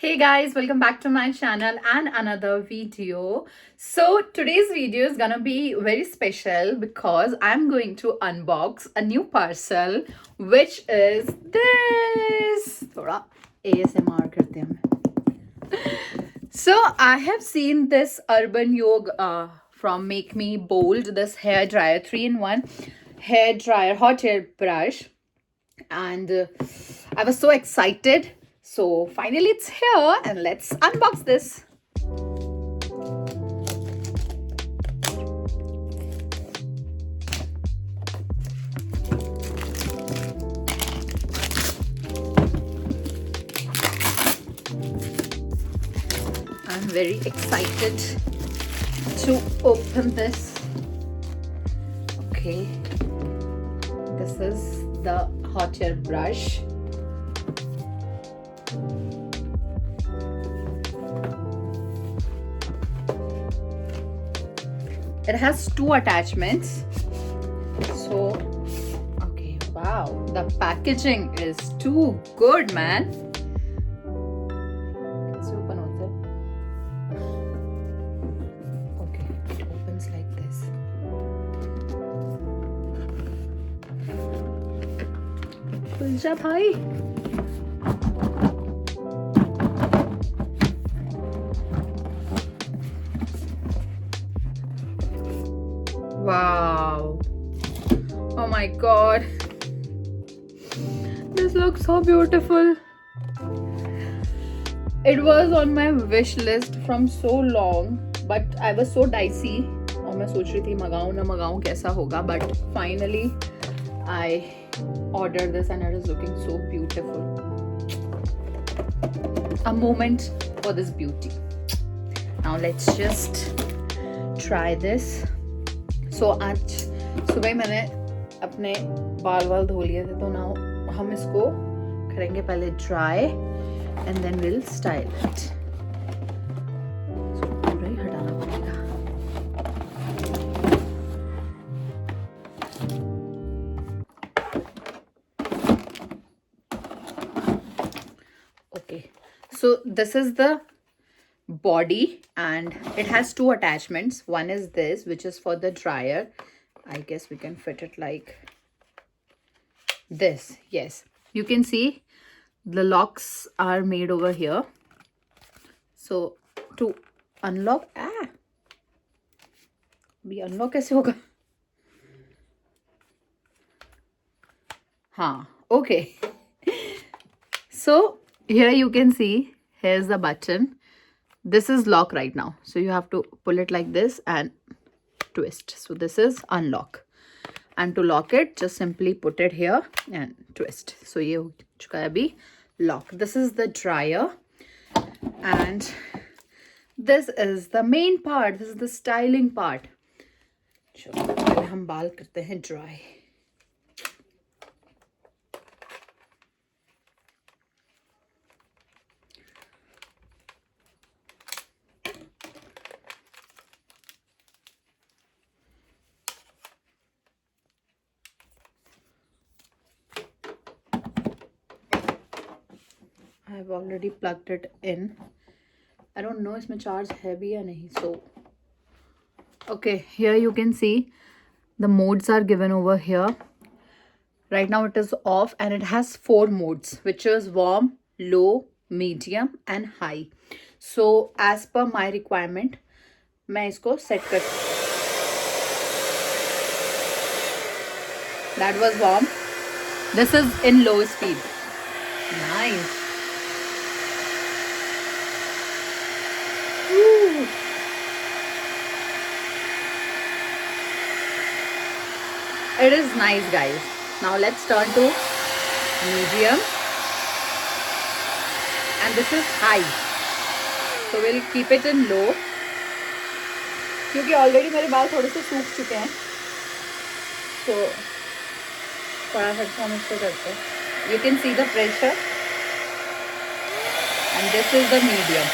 Hey guys, welcome back to my channel and another video. So today's video is gonna be very special because I'm going to unbox a new parcel, which is this. थोड़ा ASMR करते हैं. So I have seen this Urban Yoga from Make Me Bold, this hair dryer, 3-in-1 hair dryer, hot air brush, and I was so excited. So finally it's here and let's unbox this. I'm very excited to open this. Okay, this is the hot air brush. It has two attachments. So, okay, wow, the packaging is too good, man. कैसे open होता है? Okay, it opens like this. खुल जा भाई. Wow. Oh my god. This looks so beautiful. It was on my wish list from so long, but I was so dicey. और मैं सोच रही थी मंगाऊं ना मंगाऊं कैसा होगा, but finally I ordered this and it is looking so beautiful. A moment for this beauty. Now let's just try this. So आज सुबह मैंने अपने बाल धो लिए थे, तो ना हम इसको करेंगे पहले dry and then will style it. पूरा ही हटाना पड़ेगा. Okay, so this is the body and it has two attachments. One is this, which is for the dryer. I guess we can fit it like this. Yes, you can see the locks are made over here. So to unlock, we unlock कैसे होगा? हाँ, okay. So here you can see, here's the button. This is lock right now, so you have to pull it like this and twist. So this is unlock, and to lock it just simply put it here and twist. So ये हो चुका है अभी lock. This is the dryer and this is the main part. This is the styling part. चलो पहले हम बाल करते हैं dry. I've already plugged it in. I don't know इसमें charge है भी या नहीं. So okay, here you can see the modes are given over here. Right now it is off and it has 4 modes, which is warm, low, medium and high. So as per my requirement मैं इसको set कर. That was warm. This is in low speed. Nice. It is nice, guys. Now let's turn to medium and this is high. So we'll keep it in low क्योंकि already मेरे बाल थोड़े से सूख चुके हैं. So फटाफट से हम इसको करते हैं. You can see the pressure and this is the medium.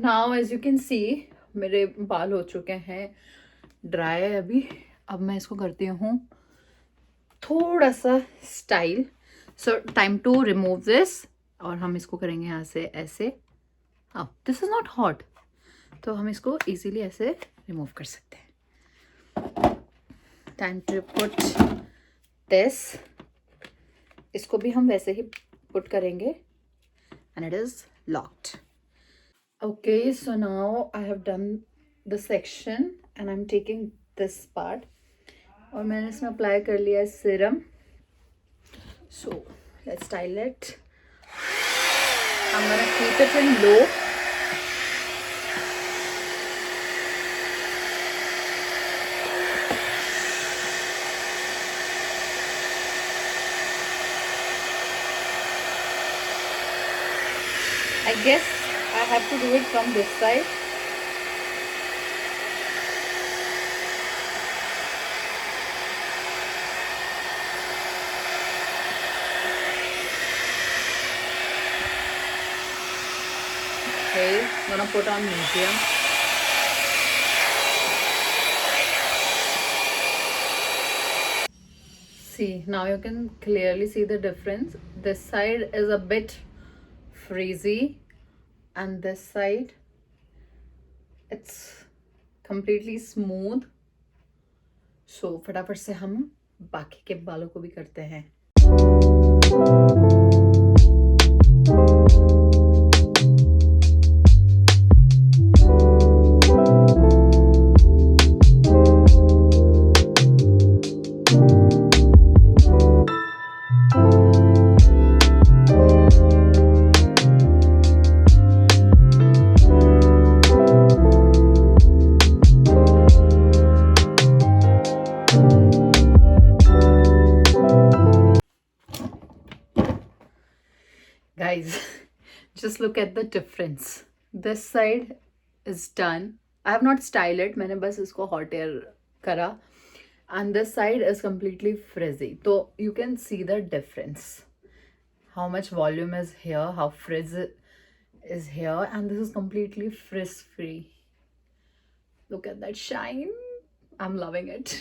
Now as you can see मेरे बाल हो चुके हैं ड्राई अभी. अब मैं इसको करती हूँ थोड़ा सा style. So time to remove this. और हम इसको करेंगे यहाँ से ऐसे. दिस इज नॉट हॉट, तो हम इसको इजीली ऐसे रिमूव कर सकते हैं. Time to put this. इसको भी हम वैसे ही पुट करेंगे and it is locked. Okay, so now I have done the section and I am taking this part. और मैंने इसमें अप्लाई कर लिया serum. So let's style it. I'm gonna keep it in low. I guess I have to do it from this side. Okay, I'm gonna put on medium. See, now you can clearly see the difference. This side is a bit frizzy and this side it's completely smooth. So फटाफट से हम बाकी के बालों को भी करते हैं. Guys, just look at the difference. This side is done. I have not styled it. मैंने बस इसको hot air करा. And this side is completely frizzy. So you can see the difference. How much volume is here, how frizz is here, and this is completely frizz free. Look at that shine. I'm loving it.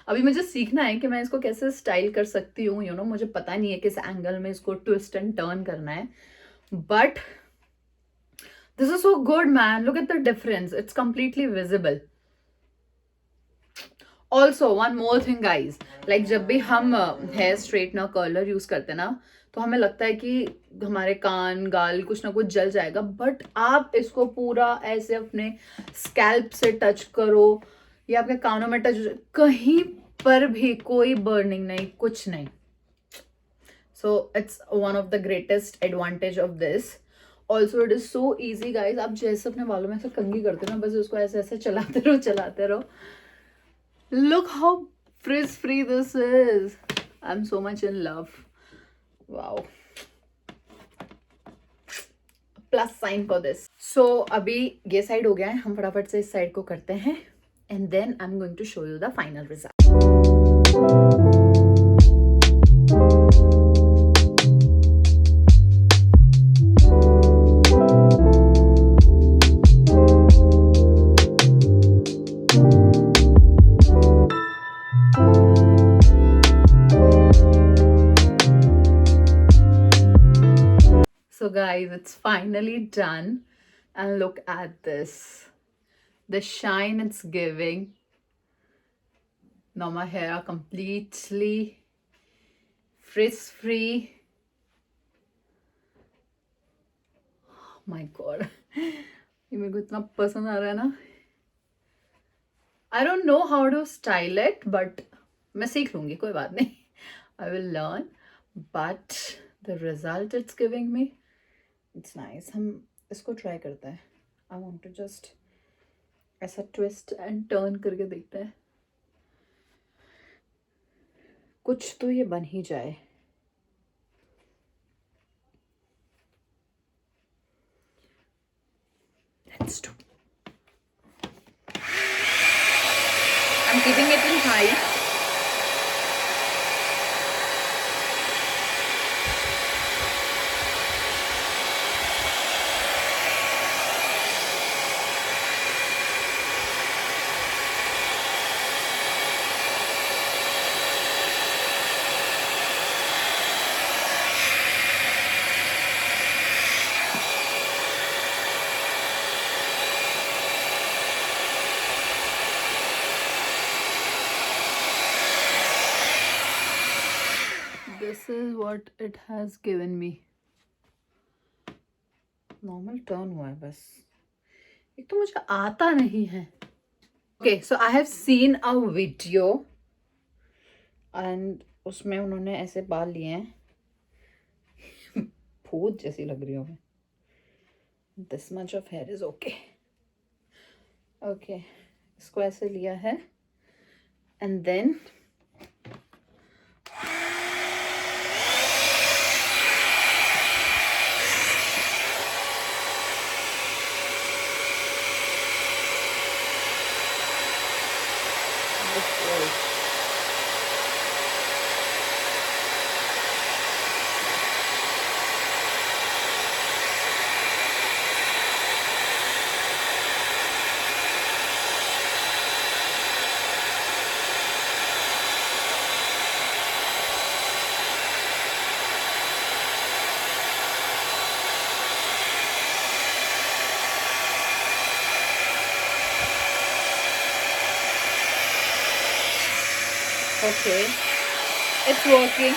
अभी मुझे सीखना है कि मैं इसको कैसे style कर सकती हूँ. यू नो, मुझे पता नहीं है किस एंगल में इसको ट्विस्ट एंड टर्न करना है. But this is so good man. Look at the difference. It's completely visible. Also one more thing guys, like जब भी हम हेयर स्ट्रेटनर कर्लर यूज करते हैं ना, तो हमें लगता है कि हमारे कान गाल कुछ ना कुछ जल जाएगा. बट आप इसको पूरा ऐसे अपने स्कैल्प से टच करो या आपके कानों में टच, कहीं पर भी कोई बर्निंग नहीं, कुछ नहीं. So it's one of the greatest advantage of this. Also it is so easy guys. आप जैसे अपने बालों में ऐसे कंघी करते हो ना, बस उसको ऐसे ऐसे चलाते रहो. Look how frizz free this is. I'm so much in love. Wow. Plus sign for this. So अभी ये साइड हो गया है. हम फटाफट से इस साइड को करते हैं. And then I'm going to show you the final result. So guys, it's finally done. And look at this. The shine it's giving. Now my hair are completely frizz free. Oh my god. ये मेरे को इतना पसंद आ रहा है ना. I don't know how to style it, but मैं सीख लूंगी, कोई बात नहीं. I will learn. But the result it's giving me, it's nice. हम इसको try करते हैं. I want to just ऐसा twist and turn करके देखते हैं. कुछ तो ये बन ही जाए. Let's do. I'm keeping it in high. this is what it has given me. Normal turn हुआ है बस, एक तो मुझे आता नहीं है. Okay so I have seen a video and उसमें उन्होंने ऐसे बाल लिए हैं. भूत जैसी लग रही हूँ मैं. This much of hair is okay. Okay इसको ऐसे लिया है and then okay, it's working.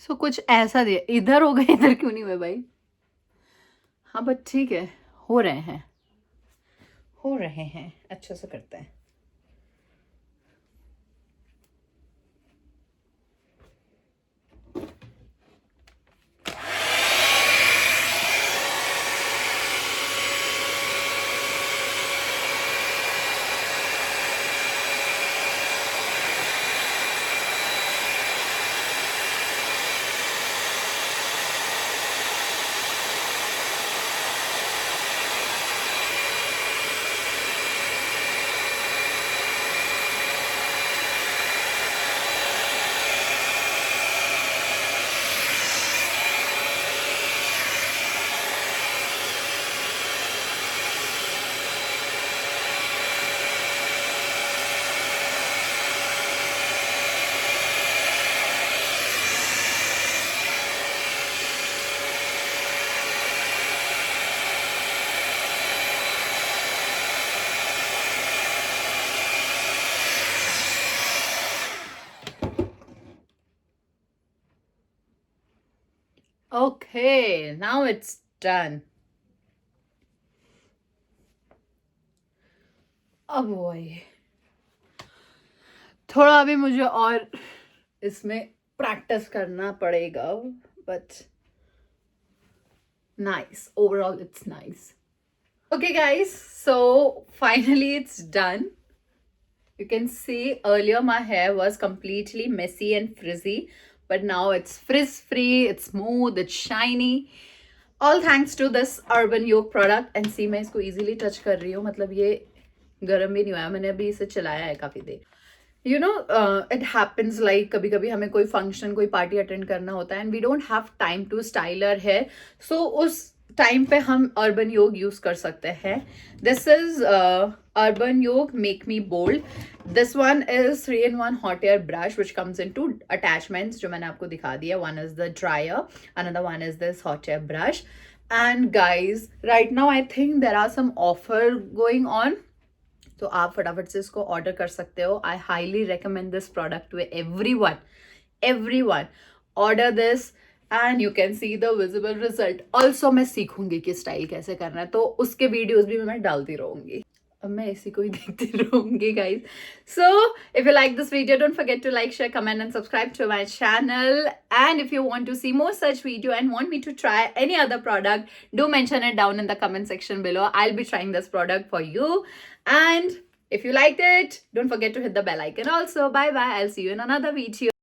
So कुछ ऐसा दिया. इधर हो गए, इधर क्यों नहीं हुए भाई? हाँ बट ठीक है, हो रहे हैं, हो रहे हैं, अच्छे से करते हैं. Okay, now it's done. अब वही थोड़ा अभी मुझे और इसमें प्रैक्टिस करना पड़ेगा, but nice. Overall, it's nice. Okay, guys, so finally it's done. You can see earlier my hair was completely messy and frizzy, but now it's frizz-free, it's smooth, it's shiny. All thanks to this Urban Yoke product. And see, मैं इसको easily touch कर रही हूँ, मतलब ये गर्म भी नहीं हुआ. मैंने अभी इसे चलाया है काफ़ी देर. You know, it happens like कभी कभी हमें कोई फंक्शन, कोई पार्टी अटेंड करना होता है and we don't have time to style our hair. So उस टाइम पे हम अर्बन योग यूज कर सकते हैं. This is Urban Yog make me bold. This one is 3-in-1 hot air brush which comes in two attachments जो मैंने आपको दिखा दिया. One is the dryer, another one is this hot air brush. And guys right now I think there are some offer going on, तो आप फटाफट से इसको ऑर्डर कर सकते हो. I highly recommend this product to everyone. Order this and you can see the visible result. Also मैं सीखूंगी कि स्टाइल कैसे करना है, तो उसके वीडियोज भी मैं डालती रहूंगी. अब मैं इसी को ही देखती रहूंगी guys. So if you like this video, don't forget to like, share, comment and subscribe to my channel. And if you want to see more such video and want me to try any other product, do mention it down in the comment section below. I'll be trying this product for you. And if you liked it, don't forget to hit the bell icon also. Bye bye. I'll see you in another video.